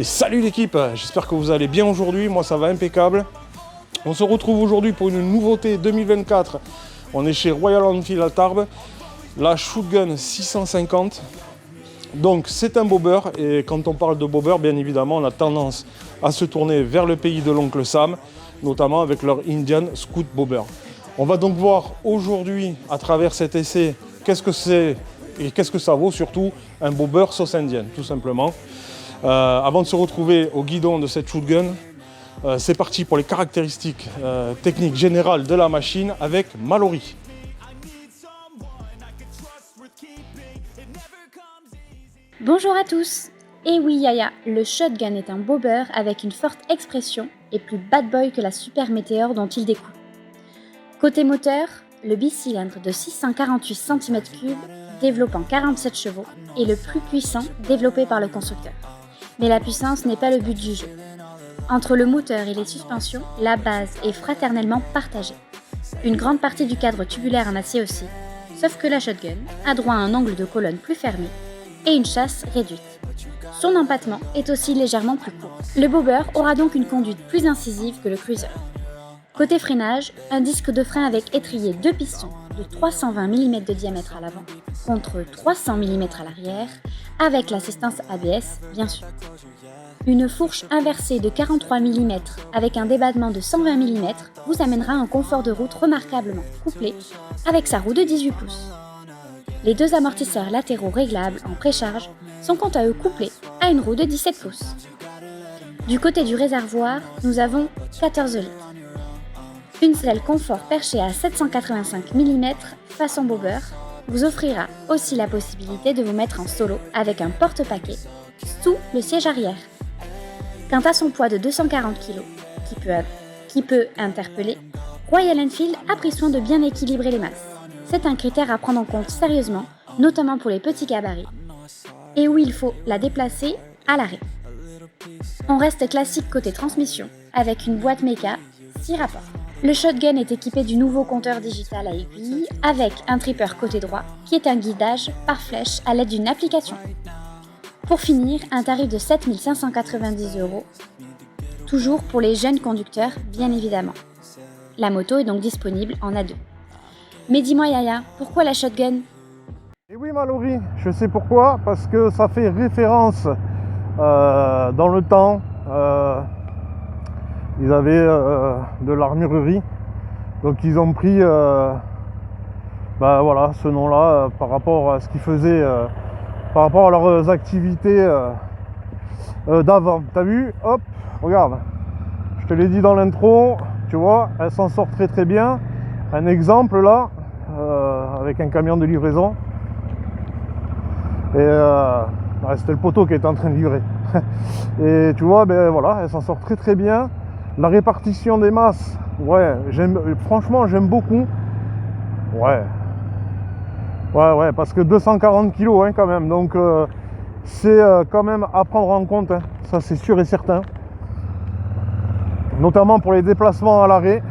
Et salut l'équipe, j'espère que vous allez bien aujourd'hui, moi ça va impeccable. On se retrouve aujourd'hui pour une nouveauté 2024. On est chez Royal Enfield à Tarbes, la Shotgun 650. Donc c'est un bobber et quand on parle de bobber, bien évidemment, on a tendance à se tourner vers le pays de l'oncle Sam, notamment avec leur Indian Scout Bobber. On va donc voir aujourd'hui à travers cet essai qu'est-ce que c'est et qu'est-ce que ça vaut surtout un bobber sauce indienne, tout simplement. Avant de se retrouver au guidon de cette shotgun, c'est parti pour les caractéristiques techniques générales de la machine avec Mallory. Bonjour à tous. Et oui Yaya, le shotgun est un bobber avec une forte expression et plus bad boy que la super météore dont il découle. Côté moteur, le bicylindre de 648 cm3 développant 47 chevaux est le plus puissant développé par le constructeur. Mais la puissance n'est pas le but du jeu. Entre le moteur et les suspensions, la base est fraternellement partagée. Une grande partie du cadre tubulaire en acier aussi, sauf que la shotgun a droit à un angle de colonne plus fermé et une chasse réduite. Son empattement est aussi légèrement plus court. Le bobber aura donc une conduite plus incisive que le cruiser. Côté freinage, un disque de frein avec étrier 2 pistons de 320 mm de diamètre à l'avant contre 300 mm à l'arrière, avec l'assistance ABS bien sûr. Une fourche inversée de 43 mm avec un débattement de 120 mm vous amènera un confort de route remarquablement couplé avec sa roue de 18 pouces. Les deux amortisseurs latéraux réglables en précharge sont quant à eux couplés à une roue de 17 pouces. Du côté du réservoir, nous avons 14 litres. Une selle confort perchée à 785 mm façon bobber vous offrira aussi la possibilité de vous mettre en solo avec un porte-paquet sous le siège arrière. Quant à son poids de 240 kg, qui peut interpeller, Royal Enfield a pris soin de bien équilibrer les masses. C'est un critère à prendre en compte sérieusement, notamment pour les petits gabarits, et où il faut la déplacer à l'arrêt. On reste classique côté transmission, avec une boîte méca 6 rapports. Le shotgun est équipé du nouveau compteur digital à aiguille, avec un tripper côté droit, qui est un guidage par flèche à l'aide d'une application. Pour finir, un tarif de 7 590 €, toujours pour les jeunes conducteurs, bien évidemment. La moto est donc disponible en A2. Mais dis-moi Yaya, pourquoi la shotgun ? Et oui Mallory, je sais pourquoi, parce que ça fait référence dans le temps. Ils avaient de l'armurerie, donc ils ont pris voilà, ce nom-là par rapport à ce qu'ils faisaient, par rapport à leurs activités d'avant. T'as vu ? Hop, regarde, je te l'ai dit dans l'intro, tu vois, elle s'en sort très très bien. Un exemple là, avec un camion de livraison. Et c'était le poteau qui était en train de livrer. Et tu vois, ben voilà, elle s'en sort très très bien. La répartition des masses, ouais, franchement j'aime beaucoup. Ouais, parce que 240 kg hein, quand même, donc c'est quand même à prendre en compte, hein, ça c'est sûr et certain. Notamment pour les déplacements à l'arrêt.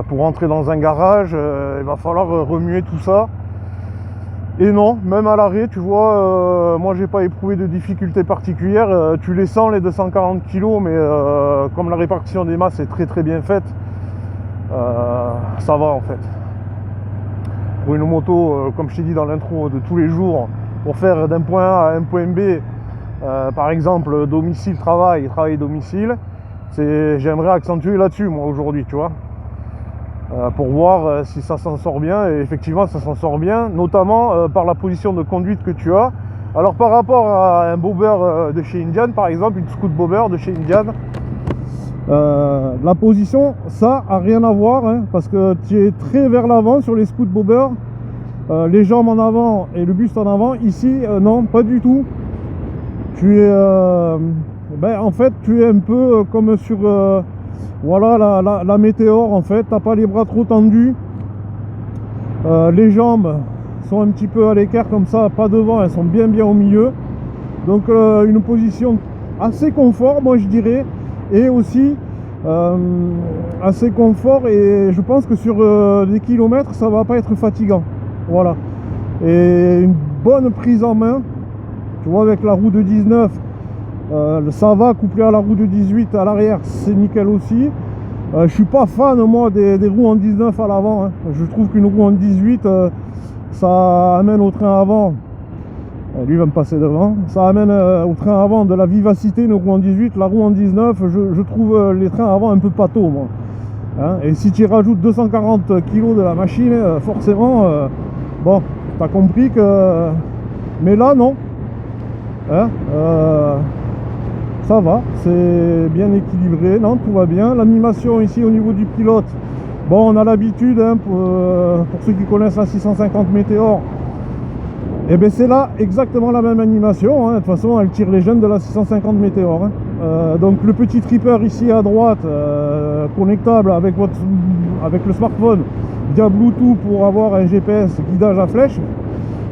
Pour rentrer dans un garage, il va falloir remuer tout ça. Et non, même à l'arrêt, tu vois, moi j'ai pas éprouvé de difficultés particulières. Tu les sens les 240 kg, mais comme la répartition des masses est très très bien faite, ça va en fait. Pour une moto, comme je t'ai dit dans l'intro, de tous les jours, pour faire d'un point A à un point B, par exemple domicile, travail, domicile, j'aimerais accentuer là-dessus moi aujourd'hui, tu vois. Pour voir si ça s'en sort bien, et effectivement ça s'en sort bien, notamment par la position de conduite que tu as. Alors par rapport à un bobber de chez Indian par exemple, une scout bobber de chez Indian, la position ça a rien à voir, hein, parce que tu es très vers l'avant sur les scouts bobber, les jambes en avant et le buste en avant. Ici non, pas du tout. Tu es en fait tu es un peu comme sur voilà la météore en fait, t'as pas les bras trop tendus, les jambes sont un petit peu à l'écart comme ça, pas devant, elles sont bien au milieu, donc une position assez confort moi je dirais, et aussi assez confort, et je pense que sur des kilomètres ça va pas être fatigant, voilà. Et une bonne prise en main, tu vois, avec la roue de 19 Ça va, couplé à la roue de 18 à l'arrière, c'est nickel aussi. Je suis pas fan moi des roues en 19 à l'avant, hein. Je trouve qu'une roue en 18 ça amène au train avant, lui va me passer devant, ça amène au train avant de la vivacité, une roue en 18. La roue en 19, je trouve les trains avant un peu pâteaux moi, hein. Et si tu rajoutes 240 kg de la machine, forcément bon, t'as compris que, mais là non, hein, ça va, c'est bien équilibré, non, tout va bien. L'animation ici au niveau du pilote, bon, on a l'habitude, hein, pour ceux qui connaissent la 650 Météor, et bien c'est là exactement la même animation, hein. De toute façon elle tire les jeunes de la 650 Météor, hein. Donc le petit tripper ici à droite, connectable avec le smartphone via Bluetooth pour avoir un GPS guidage à flèche.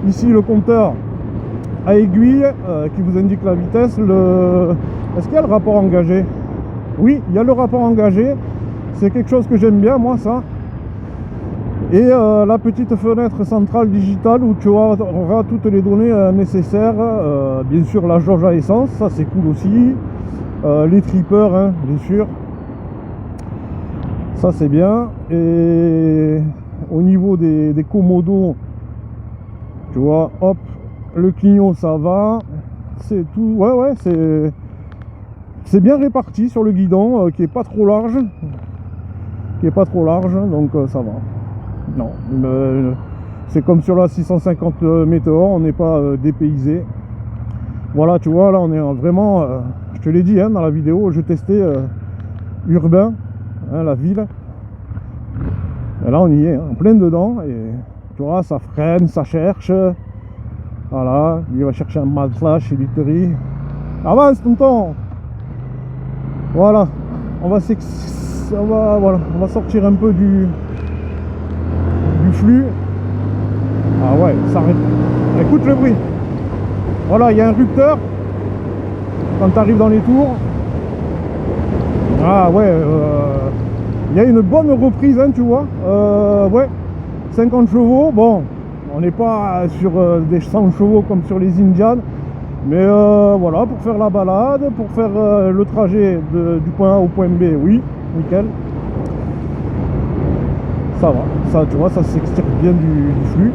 Ici le compteur à aiguille qui vous indique la vitesse. Est-ce qu'il y a le rapport engagé? Oui, il y a le rapport engagé. C'est quelque chose que j'aime bien moi, ça. Et la petite fenêtre centrale digitale où tu auras toutes les données nécessaires. Bien sûr la jauge à essence, ça c'est cool aussi. Les trippers, hein, bien sûr. Ça c'est bien. Et au niveau des commodos, tu vois, hop, le clignot ça va. C'est tout, ouais, c'est bien réparti sur le guidon, qui est pas trop large. Donc ça va. Non, c'est comme sur la 650 Météor, on n'est pas dépaysé. Voilà, tu vois, là on est vraiment, je te l'ai dit, hein, dans la vidéo, je testais urbain, hein, la ville. Et là on y est, hein, en plein dedans, et tu vois, ça freine, ça cherche. Voilà, lui va chercher un matelas chez Literie. Avance tonton. Voilà, on va sortir un peu du flux. Ah ouais, ça arrête. Écoute le bruit. Voilà, il y a un rupteur quand tu arrives dans les tours. Ah ouais, il y a une bonne reprise, hein, tu vois. Ouais, 50 chevaux. Bon, on n'est pas sur des 100 chevaux comme sur les Indian, mais voilà, pour faire la balade, pour faire le trajet du point A au point B, oui, nickel. Ça va, ça, tu vois, ça s'extire bien du flux.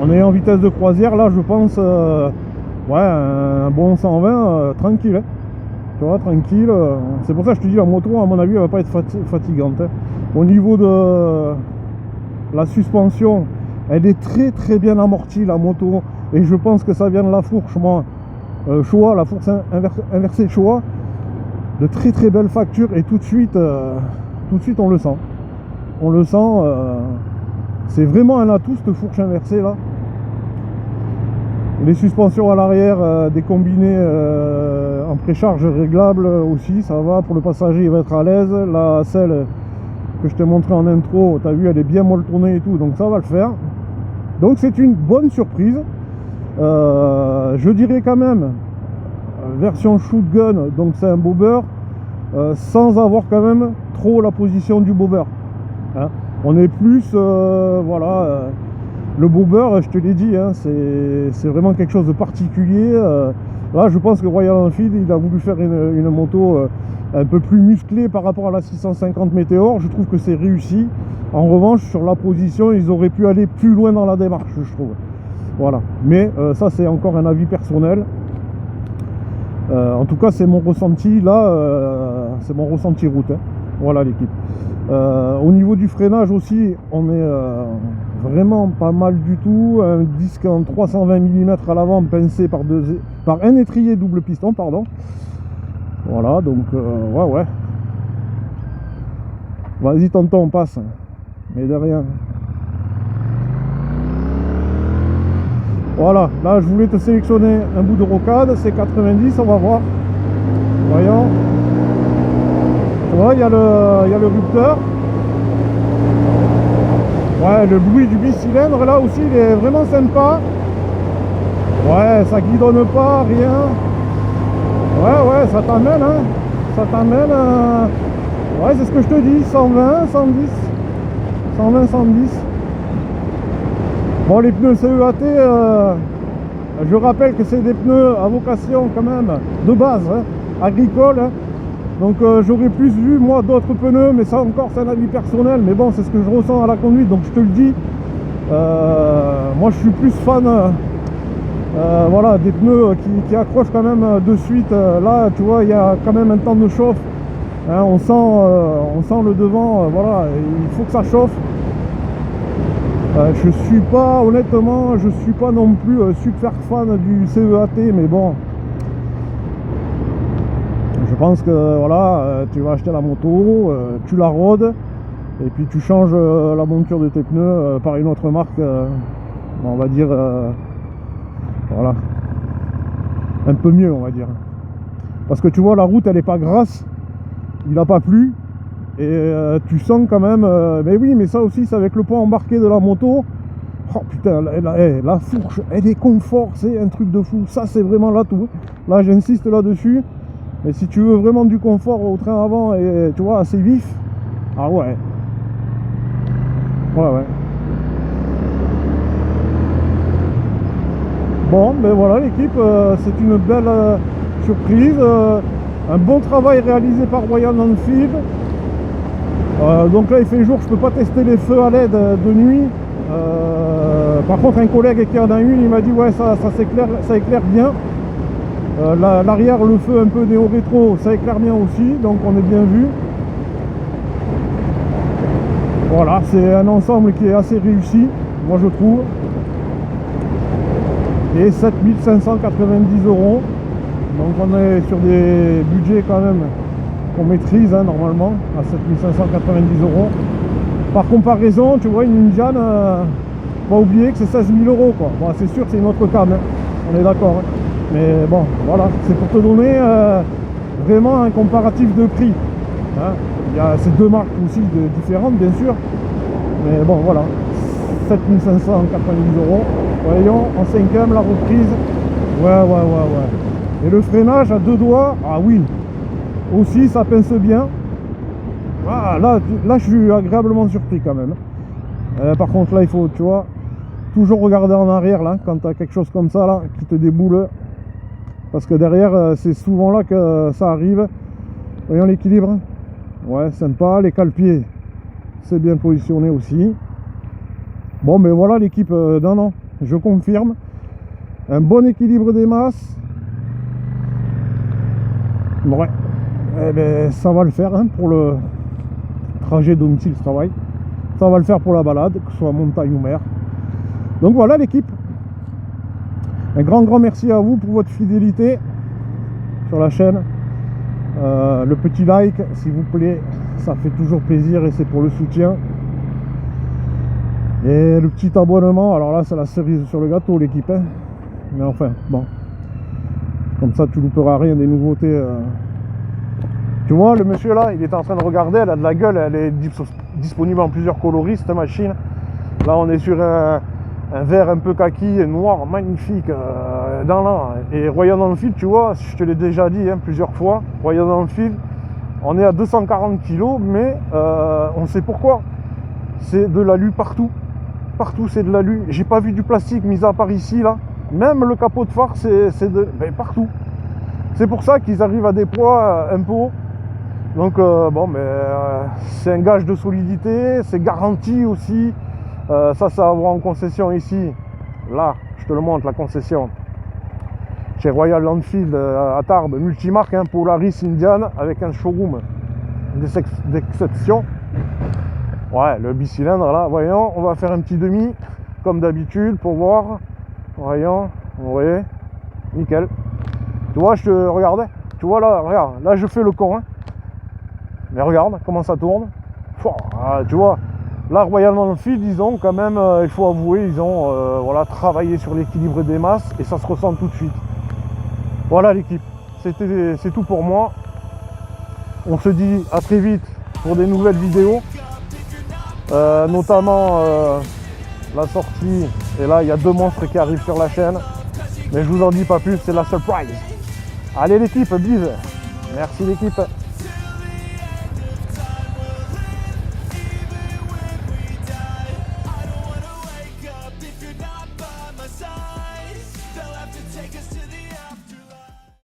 On est en vitesse de croisière, là, je pense, ouais, un bon 120, tranquille, hein. Tu vois, tranquille. C'est pour ça que je te dis, la moto, à mon avis, elle va pas être fatigante, hein. Au niveau de la suspension, elle est très bien amortie, la moto, et je pense que ça vient de la fourche, moi, Showa, la fourche inversée Showa, de très belle facture, et tout de suite on le sent. On le sent, c'est vraiment un atout cette fourche inversée là. Les suspensions à l'arrière, des combinés en précharge réglable aussi, ça va, pour le passager il va être à l'aise. La selle que je t'ai montré en intro, tu as vu, elle est bien molletonnée et tout, donc ça va le faire. Donc c'est une bonne surprise. Je dirais quand même, version shotgun, donc c'est un bobber, sans avoir quand même trop la position du bobber. Hein, on est plus, voilà, le bobber, je te l'ai dit, hein, c'est vraiment quelque chose de particulier. Là, je pense que Royal Enfield, il a voulu faire une moto un peu plus musclée par rapport à la 650 Météor. Je trouve que c'est réussi. En revanche, sur la position, ils auraient pu aller plus loin dans la démarche, je trouve. Voilà. Mais ça, c'est encore un avis personnel. En tout cas, c'est mon ressenti là, c'est mon ressenti route, hein. Voilà l'équipe. Au niveau du freinage aussi, on est vraiment pas mal du tout. Un disque en 320 mm à l'avant, pincé par un étrier double piston, pardon. Voilà, donc ouais. Vas-y tonton, on passe. Mais de rien. Voilà, là je voulais te sélectionner un bout de rocade, c'est 90, on va voir. Voyons. Tu vois, il y a le rupteur. Ouais, le bruit du bicylindre là aussi, il est vraiment sympa. Ouais, ça guidonne pas, rien. Ouais, ça t'amène, hein. Ça t'amène. Ouais, c'est ce que je te dis, 120, 110. 120, 110. Bon, les pneus CEAT, Je rappelle que c'est des pneus à vocation quand même de base, hein, agricole. Hein. Donc j'aurais plus vu moi d'autres pneus, mais ça encore c'est un avis personnel. Mais bon, c'est ce que je ressens à la conduite, donc je te le dis. Moi je suis plus fan voilà, des pneus qui accrochent quand même de suite. Là tu vois, il y a quand même un temps de chauffe. Hein, on sent le devant, voilà, il faut que ça chauffe. Je suis pas, honnêtement, je suis pas non plus super fan du CEAT, mais bon, je pense que voilà, tu vas acheter la moto, tu la rôdes, et puis tu changes la monture de tes pneus par une autre marque, on va dire, voilà, un peu mieux, on va dire. Parce que tu vois, la route, elle est pas grasse, il n'a pas plu. Et tu sens quand même, mais oui, mais ça aussi c'est avec le poids embarqué de la moto. Oh putain, la fourche, elle est confort, c'est un truc de fou. Ça c'est vraiment l'atout. Là j'insiste là-dessus. Mais si tu veux vraiment du confort au train avant et tu vois assez vif, ah ouais. Ouais. Bon, ben voilà l'équipe, c'est une belle surprise. Un bon travail réalisé par Royal Enfield. Donc là il fait jour, je peux pas tester les feux à LED de nuit. Par contre un collègue qui en a une, il m'a dit ouais ça éclaire bien. L'arrière, le feu un peu néo-rétro, ça éclaire bien aussi, donc on est bien vu. Voilà, c'est un ensemble qui est assez réussi, moi je trouve. Et 7590 €. Donc on est sur des budgets quand même qu'on maîtrise hein, normalement à 7590 €. Par comparaison, tu vois, une Indian, pas oublier que c'est 16 000 € quoi. Bon, c'est sûr, c'est une autre cam, hein. On est d'accord. Hein. Mais bon, voilà, c'est pour te donner vraiment un comparatif de prix. Hein. Il y a ces deux marques aussi différentes, bien sûr. Mais bon, voilà, 7590 €. Voyons, en 5e, la reprise. Ouais. Et le freinage à deux doigts, ah oui. Aussi ça pince bien. Ah, là je suis agréablement surpris quand même. Par contre là il faut, tu vois, toujours regarder en arrière là quand tu as quelque chose comme ça là qui te déboule, parce que derrière c'est souvent là que ça arrive. Voyons l'équilibre, ouais sympa, les cale-pieds c'est bien positionné aussi. Bon mais voilà l'équipe, non je confirme, un bon équilibre des masses. Ouais. Eh ben, ça va le faire hein, pour le trajet domicile-travail. Ça va le faire pour la balade, que ce soit montagne ou mer. Donc voilà l'équipe. Un grand merci à vous pour votre fidélité sur la chaîne. Le petit like, s'il vous plaît, ça fait toujours plaisir et c'est pour le soutien. Et le petit abonnement, alors là c'est la cerise sur le gâteau l'équipe. Hein. Mais enfin, bon. Comme ça tu louperas rien des nouveautés. Tu vois, le monsieur là, il est en train de regarder, elle a de la gueule, elle est disponible en plusieurs coloris cette machine. Là on est sur un vert un peu kaki et noir, magnifique, dans là. Et Royal Enfield, tu vois, je te l'ai déjà dit hein, plusieurs fois, Royal Enfield, on est à 240 kg, mais on sait pourquoi. C'est de l'alu partout. Partout c'est de l'alu. J'ai pas vu du plastique, mis à part ici là. Même le capot de phare, c'est de partout. C'est pour ça qu'ils arrivent à des poids un peu hauts. Donc bon, mais c'est un gage de solidité, c'est garanti aussi. Ça va avoir en concession ici. Là, je te le montre, la concession. Chez Royal Enfield à Tarbes, multimarque, hein, Polaris Indian, avec un showroom d'exception. Ouais, le bicylindre là, voyons, on va faire un petit demi, comme d'habitude, pour voir. Voyons, vous voyez, nickel. Tu vois, je te regardais. Tu vois là, regarde, là je fais le con. Hein. Mais regarde comment ça tourne. Tu vois, là Royal Enfield, ils ont quand même, il faut avouer, ils ont voilà, travaillé sur l'équilibre des masses et ça se ressent tout de suite. Voilà l'équipe, c'est tout pour moi. On se dit à très vite pour des nouvelles vidéos. Notamment la sortie, et là il y a deux monstres qui arrivent sur la chaîne. Mais je vous en dis pas plus, c'est la surprise. Allez l'équipe, bise. Merci l'équipe.